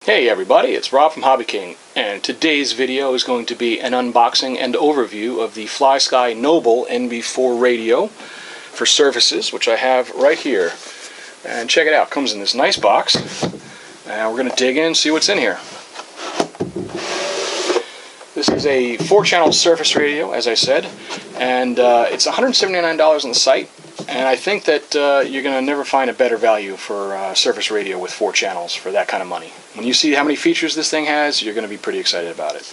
Hey everybody, it's Rob from HobbyKing, and today's video is going to be an unboxing and overview of the FLYSKY Noble NB4 radio for services, which I have right here. And check it out, it comes in this nice box, and we're going to dig in and see what's in here. This is a 4-channel surface radio, as I said, and it's $179 on the site. And I think that you're going to never find a better value for surface radio with 4 channels for that kind of money. When you see how many features this thing has, you're going to be pretty excited about it.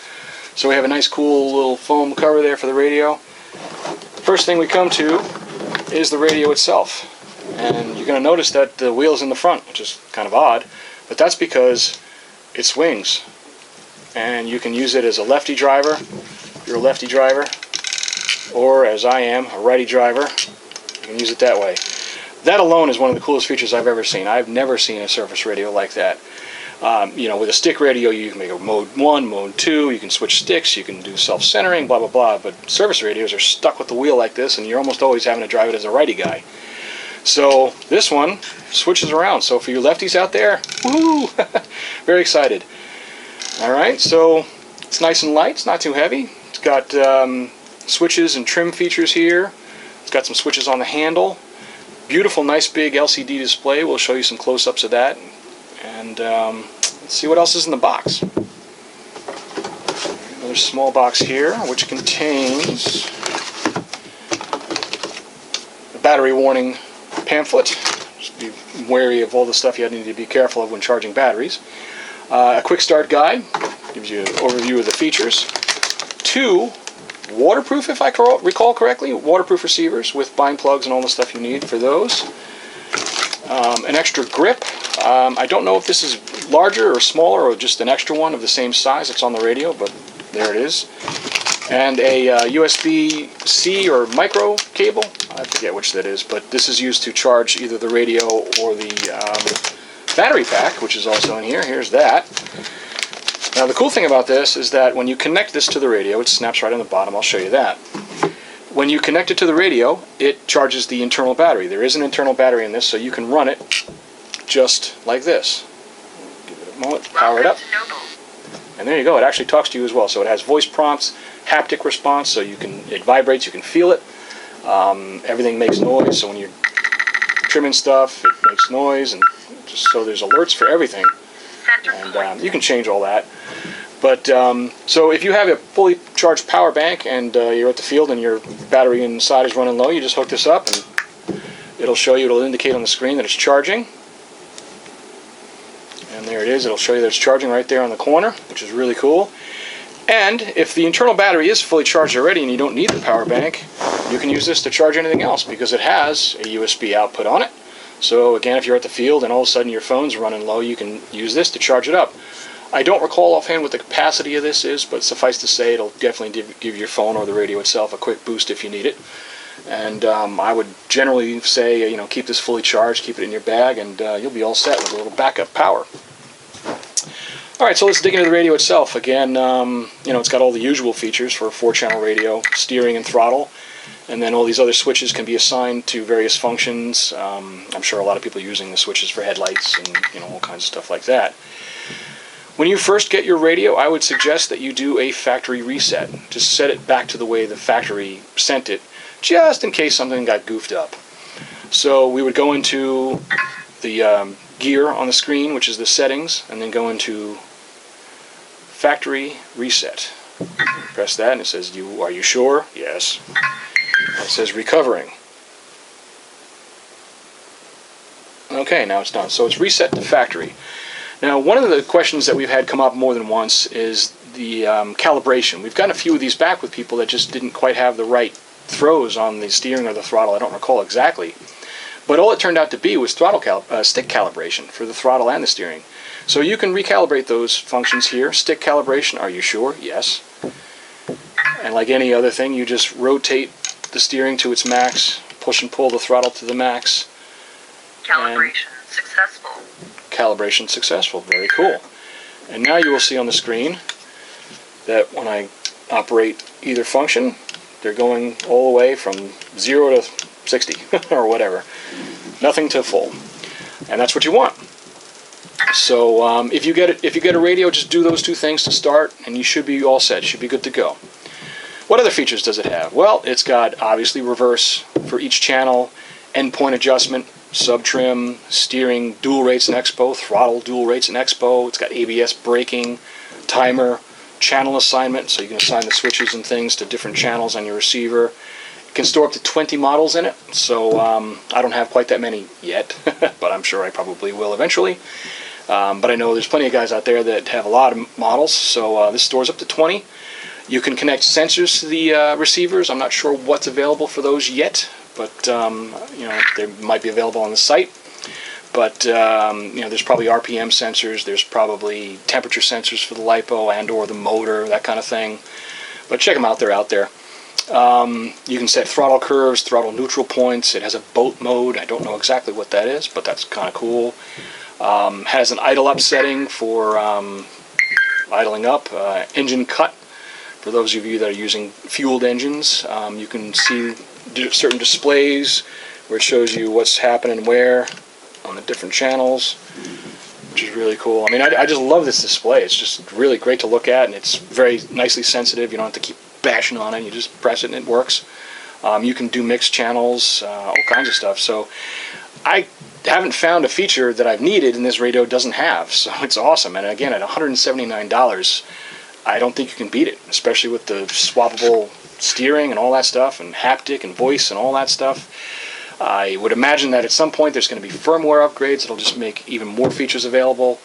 So we have a nice cool little foam cover there for the radio. First thing we come to is the radio itself. And you're going to notice that the wheel's in the front, which is kind of odd, but that's because it swings. And you can use it as a lefty driver, if you're a lefty driver, or as I am, a righty driver. You can use it that way. That alone is one of the coolest features I've ever seen. I've never seen a surface radio like that. You know, with a stick radio, you can make a mode 1, mode 2, you can switch sticks, you can do self-centering, blah, blah, blah. But surface radios are stuck with the wheel like this, and you're almost always having to drive it as a righty guy. So this one switches around. So for you lefties out there, woo! Very excited. Alright, so it's nice and light, it's not too heavy. It's got switches and trim features here. It's got some switches on the handle. Beautiful, nice big LCD display. We'll show you some close-ups of that. And let's see what else is in the box. Another small box here, which contains a battery warning pamphlet. Just be wary of all the stuff you need to be careful of when charging batteries. A quick start guide. Gives you an overview of the features. 2 waterproof, if I recall correctly, waterproof receivers with bind plugs and all the stuff you need for those. An extra grip. I don't know if this is larger or smaller or just an extra one of the same size. It's on the radio, but there it is. And a USB-C or micro cable. I forget which that is, but this is used to charge either the radio or the battery pack, which is also in here. Here's that. Now the cool thing about this is that when you connect this to the radio, it snaps right on the bottom. I'll show you that. When you connect it to the radio, it charges the internal battery. There is an internal battery in this, so you can run it just like this. Give it a moment, power it up. And there you go, it actually talks to you as well. So it has voice prompts, haptic response, so it vibrates, you can feel it. Everything makes noise, so when you're trimming stuff, it makes noise, and just so there's alerts for everything. And you can change all that. But so if you have a fully charged power bank and you're at the field and your battery inside is running low, you just hook this up and it'll show you, it'll indicate on the screen that it's charging. And there it is, it'll show you that it's charging right there on the corner, which is really cool. And if the internal battery is fully charged already and you don't need the power bank, you can use this to charge anything else because it has a USB output on it. So again, if you're at the field and all of a sudden your phone's running low, you can use this to charge it up. I don't recall offhand what the capacity of this is, but suffice to say it'll definitely give your phone or the radio itself a quick boost if you need it. And I would generally say, you know, keep this fully charged, keep it in your bag, and you'll be all set with a little backup power. Alright, so let's dig into the radio itself. Again, you know, it's got all the usual features for a 4-channel radio, steering and throttle. And then all these other switches can be assigned to various functions. I'm sure a lot of people are using the switches for headlights and, you know, all kinds of stuff like that. When you first get your radio, I would suggest that you do a factory reset. Just set it back to the way the factory sent it, just in case something got goofed up. So we would go into the gear on the screen, which is the settings, and then go into factory reset. Press that and it says, are you sure? Yes. It says recovering. Okay, now it's done. So it's reset to factory. Now, one of the questions that we've had come up more than once is the calibration. We've gotten a few of these back with people that just didn't quite have the right throws on the steering or the throttle. I don't recall exactly. But all it turned out to be was stick calibration for the throttle and the steering. So you can recalibrate those functions here. Stick calibration, are you sure? Yes. And like any other thing, you just rotate the steering to its max, push and pull the throttle to the max. Calibration successful. Calibration successful, very cool. And now you will see on the screen that when I operate either function, they're going all the way from 0 to 60 or whatever. Nothing to full. And that's what you want. So if you get a radio, just do those two things to start, and you should be all set. Should be good to go. What other features does it have? Well, it's got obviously reverse for each channel, endpoint adjustment, sub trim, steering, dual rates and expo, throttle dual rates and expo. It's got ABS braking, timer, channel assignment, so you can assign the switches and things to different channels on your receiver. It can store up to 20 models in it, so I don't have quite that many yet, but I'm sure I probably will eventually. But I know there's plenty of guys out there that have a lot of models, so this stores up to 20. You can connect sensors to the receivers. I'm not sure what's available for those yet, but you know, they might be available on the site. But you know, there's probably RPM sensors. There's probably temperature sensors for the LiPo and/or the motor, that kind of thing. But check them out; they're out there. You can set throttle curves, throttle neutral points. It has a boat mode. I don't know exactly what that is, but that's kind of cool. Has an idle up setting for idling up. Engine cut. For those of you that are using fueled engines, you can see certain displays where it shows you what's happening where on the different channels, which is really cool. I mean, I just love this display. It's just really great to look at, and it's very nicely sensitive. You don't have to keep bashing on it. You just press it and it works. You can do mixed channels, all kinds of stuff. So I haven't found a feature that I've needed and this radio doesn't have, so it's awesome. And again, at $179, I don't think you can beat it, especially with the swappable steering and all that stuff, and haptic and voice and all that stuff. I would imagine that at some point there's going to be firmware upgrades that'll just make even more features available.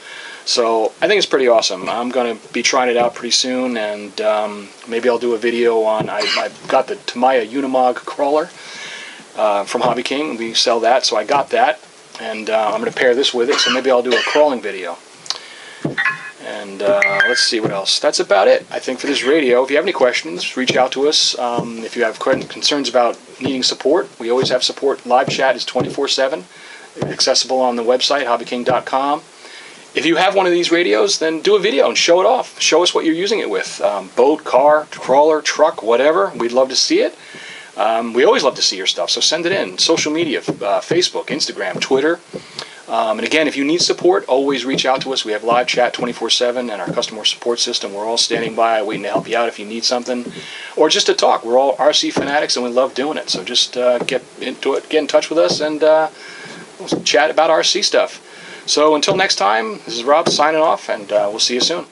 So I think it's pretty awesome. I'm going to be trying it out pretty soon, and maybe I'll do a video on, I've got the Tamiya Unimog crawler from HobbyKing. We sell that, so I got that, and I'm going to pair this with it, so maybe I'll do a crawling video. And let's see what else. That's about it, I think, for this radio. If you have any questions, reach out to us. If you have concerns about needing support, we always have support. Live chat is 24/7, accessible on the website, hobbyking.com. If you have one of these radios, then do a video and show it off. Show us what you're using it with. Boat, car, crawler, truck, whatever. We'd love to see it. We always love to see your stuff, so send it in. Social media, Facebook, Instagram, Twitter. And again, if you need support, always reach out to us. We have live chat 24/7 and our customer support system. We're all standing by waiting to help you out if you need something, or just to talk. We're all RC fanatics and we love doing it. So just get into it, get in touch with us, and we'll chat about RC stuff. So until next time, this is Rob signing off, and we'll see you soon.